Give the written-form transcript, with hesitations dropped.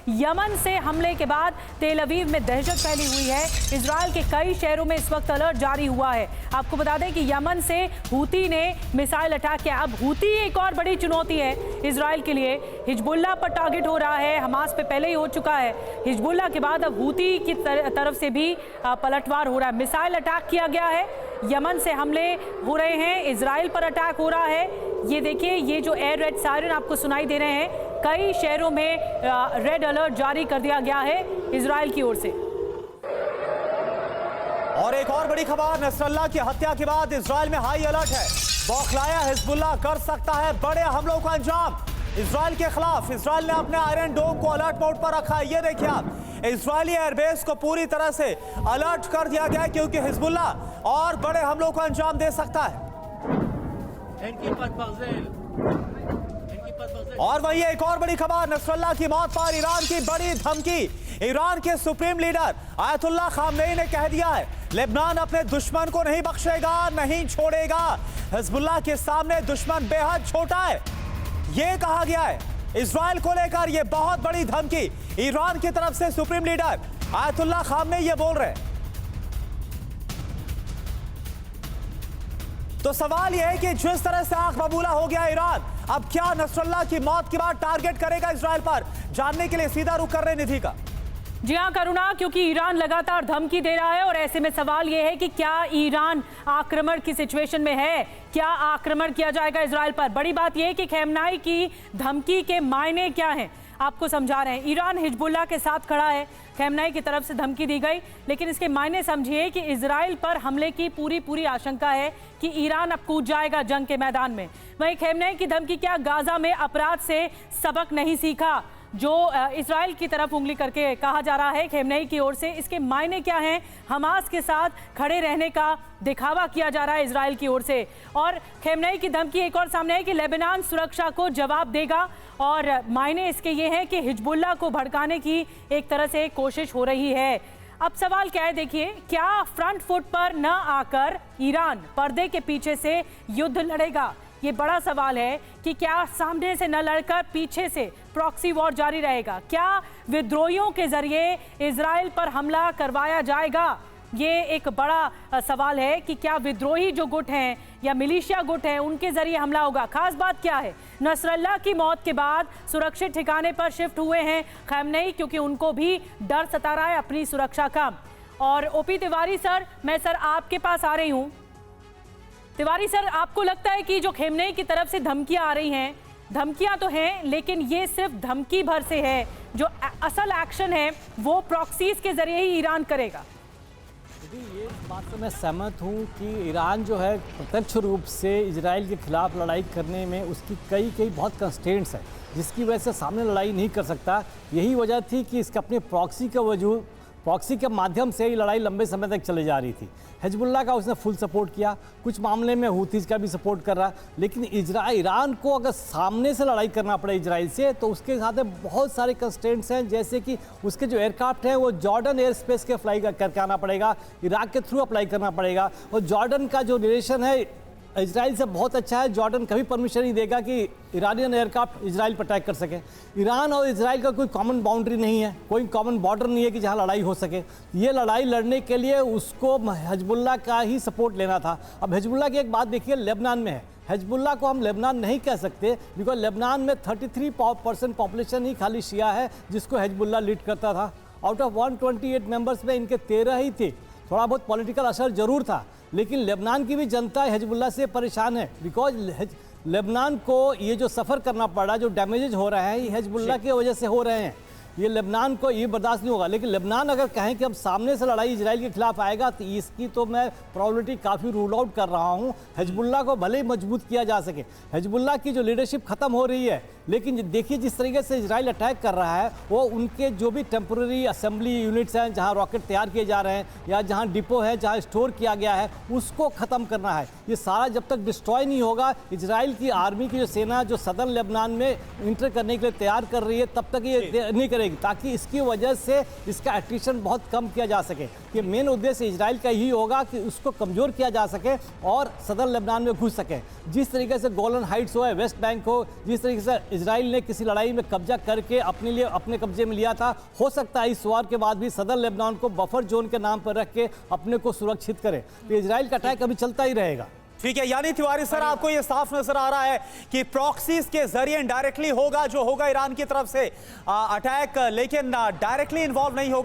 Yemen से हमले के बाद तेल अवीव में दहशत फैली हुई है। इजराइल के कई शहरों में इस वक्त अलर्ट जारी हुआ है। आपको बता दें कि यमन से हूती ने मिसाइल अटैक किया। अब हूती एक और बड़ी चुनौती है इजराइल के लिए। हिजबुल्लाह पर टारगेट हो रहा है, हमास पे पहले ही हो चुका है। हिजबुल्लाह के बाद अब हूती की तरफ से भी पलटवार हो रहा है। मिसाइल अटैक किया गया है, यमन से हमले हो रहे हैं, इजराइल पर अटैक हो रहा है। ये देखिए, ये जो एयर रेड सायरन आपको सुनाई दे रहे हैं, कई शहरों में रेड अलर्ट जारी कर दिया गया है इजराइल की ओर से। और एक और बड़ी खबर, नसरल्लाह की हत्या के बाद इजराइल में हाई अलर्ट है। बौखलाया हिजबुल्लाह कर सकता है बड़े हमलों का अंजाम इजराइल के खिलाफ। इजराइल ने अपने आयरन डोम को अलर्ट मोड पर रखा है। ये देखिए आप, इजरायली एयरबेस को पूरी तरह से अलर्ट कर दिया गया है क्योंकि हिजबुल्लाह और बड़े हमलों को अंजाम दे सकता है। और वही एक और बड़ी खबर, नसरल्लाह की मौत पर ईरान की बड़ी धमकी। ईरान के सुप्रीम लीडर आयतुल्लाह खामनेई ने कह दिया है, लेबनान अपने दुश्मन को नहीं बख्शेगा, नहीं छोड़ेगा। हिजबुल्लाह के सामने दुश्मन बेहद छोटा है, ये कहा गया है। इजराइल को लेकर यह बहुत बड़ी धमकी ईरान की तरफ से सुप्रीम लीडर आयतुल्लाह खामनेई ये बोल रहे हैं। तो सवाल यह है कि जिस तरह से आंख बबूला हो गया ईरान, अब क्या नसरल्लाह की मौत के बाद टारगेट करेगा इजराइल पर? जानने के लिए सीधा रुख कर रहे निधि का। जी हाँ करुणा, क्योंकि ईरान लगातार धमकी दे रहा है और ऐसे में सवाल यह है कि क्या ईरान आक्रमण की सिचुएशन में है, क्या आक्रमण किया जाएगा इजराइल पर। बड़ी बात यह है कि खamenei की धमकी के मायने क्या हैं, आपको समझा रहे हैं। ईरान हिजबुल्लाह के साथ खड़ा है, खamenei की तरफ से धमकी दी गई, लेकिन इसके मायने समझिए कि इजराइल पर हमले की पूरी आशंका है कि ईरान अब कूद जाएगा जंग के मैदान में। वहीं खamenei की धमकी क्या, गाजा में अपराध से सबक नहीं सीखा, जो इजराइल की तरफ उंगली करके कहा जा रहा है खamenei की ओर से। इसके मायने क्या हैं, हमास के साथ खड़े रहने का दिखावा किया जा रहा है इजराइल की ओर से। और खamenei की धमकी एक और सामने है कि लेबनान सुरक्षा को जवाब देगा, और मायने इसके ये हैं कि हिजबुल्लाह को भड़काने की एक तरह से कोशिश हो रही है। अब सवाल क्या है, देखिए, क्या फ्रंट फुट पर न आकर ईरान पर्दे के पीछे से युद्ध लड़ेगा? ये बड़ा सवाल है कि क्या सामने से न लड़कर पीछे से प्रॉक्सी वॉर जारी रहेगा? क्या विद्रोहियों के जरिए इजराइल पर हमला करवाया जाएगा? ये एक बड़ा सवाल है कि क्या विद्रोही जो गुट हैं या मिलिशिया गुट हैं उनके जरिए हमला होगा। खास बात क्या है, नसरल्लाह की मौत के बाद सुरक्षित ठिकाने पर शिफ्ट हुए हैं खamenei, क्योंकि उनको भी डर सता रहा है अपनी सुरक्षा का। और ओपी तिवारी सर, मैं सर आपके पास आ रही हूँ। तिवारी सर, आपको लगता है कि जो खamenei की तरफ से धमकियां आ रही हैं, धमकियां तो हैं, लेकिन ये सिर्फ धमकी भर से है, जो असल एक्शन है वो प्रॉक्सीज के जरिए ही ईरान करेगा? ये बात से मैं सहमत हूँ कि ईरान जो है प्रत्यक्ष रूप से इजराइल के खिलाफ लड़ाई करने में उसकी कई बहुत कंस्ट्रेंट्स है, जिसकी वजह से सामने लड़ाई नहीं कर सकता। यही वजह थी कि इसका अपने प्रॉक्सी के माध्यम से ही लड़ाई लंबे समय तक चली जा रही थी। हिजबुल्लाह का उसने फुल सपोर्ट किया, कुछ मामले में हूतीज़ का भी सपोर्ट कर रहा, लेकिन ईरान को अगर सामने से लड़ाई करना पड़े इजराइल से, तो उसके साथ बहुत सारे कंस्ट्रेंट्स हैं, जैसे कि उसके जो एयरक्राफ्ट हैं वो जॉर्डन एयर स्पेस के फ्लाई करके आना पड़ेगा, इराक के थ्रू अप्लाई करना पड़ेगा। और जॉर्डन का जो रिलेशन है इजराइल से बहुत अच्छा है। जॉर्डन कभी परमिशन नहीं देगा कि ईरानियन एयरक्राफ्ट इजराइल पर अटैक कर सके। ईरान और इजराइल का कोई कॉमन बाउंड्री नहीं है, कोई कॉमन बॉर्डर नहीं है कि जहां लड़ाई हो सके। ये लड़ाई लड़ने के लिए उसको हिजबुल्लाह का ही सपोर्ट लेना था। अब हिजबुल्लाह की एक बात देखिए, लेबनान में है, हिजबुल्लाह को हम लेबनान नहीं कह सकते, बिकॉज लेबनान में 33% पॉपुलेशन ही खाली शिया है, जिसको हिजबुल्लाह लीड करता था। आउट ऑफ 128 मेंबर्स में इनके 13 ही थे। थोड़ा बहुत पॉलिटिकल असर जरूर था, लेकिन लेबनान की भी जनता हिजबुल्लाह से परेशान है, बिकॉज लेबनान को ये जो सफ़र करना पड़ रहा है, जो डैमेजेज हो रहे हैं, ये हिजबुल्लाह की वजह से हो रहे हैं। ये लेबनान को ये बर्दाश्त नहीं होगा। लेकिन लेबनान अगर कहें कि हम सामने से लड़ाई इजराइल के खिलाफ आएगा, तो इसकी तो मैं प्रॉबिलिटी काफ़ी रूल आउट कर रहा हूँ। हिजबुल्लाह को भले ही मजबूत किया जा सके, हिजबुल्लाह की जो लीडरशिप ख़त्म हो रही है, लेकिन देखिए जिस तरीके से इजराइल अटैक कर रहा है, वो उनके जो भी टेम्प्रेरी असेंबली यूनिट्स हैं, जहाँ रॉकेट तैयार किए जा रहे हैं या जहाँ डिपो है, जहाँ स्टोर किया गया है, उसको ख़त्म करना है। ये सारा जब तक डिस्ट्रॉय नहीं होगा, इजराइल की आर्मी की जो सेना जो सदर्न लेबनान में इंटर करने के लिए तैयार कर रही है, तब तक ये नहीं करेगी, ताकि इसकी वजह से इसका एट्रिशन बहुत कम किया जा सके। कि मेन उद्देश्य इजराइल का यही होगा कि उसको कमज़ोर किया जा सके और सदर लेबनान में घुस सके। जिस तरीके से गोलन हाइट्स हो, वेस्ट बैंक हो, जिस तरीके से इजराइल ने किसी लड़ाई में कब्जा करके अपने लिए अपने कब्जे में लिया था, हो सकता है इस वार के बाद भी सदर लेबनान को बफर जोन के नाम पर रख के अपने को सुरक्षित करे। तो इजराइल का अटैक अभी चलता ही रहेगा। ठीक है, यानी तिवारी सर आपको यह साफ नजर आ रहा है कि प्रॉक्सीज के जरिए डायरेक्टली होगा जो होगा ईरान की तरफ से अटैक, लेकिन डायरेक्टली इन्वॉल्व नहीं होगा।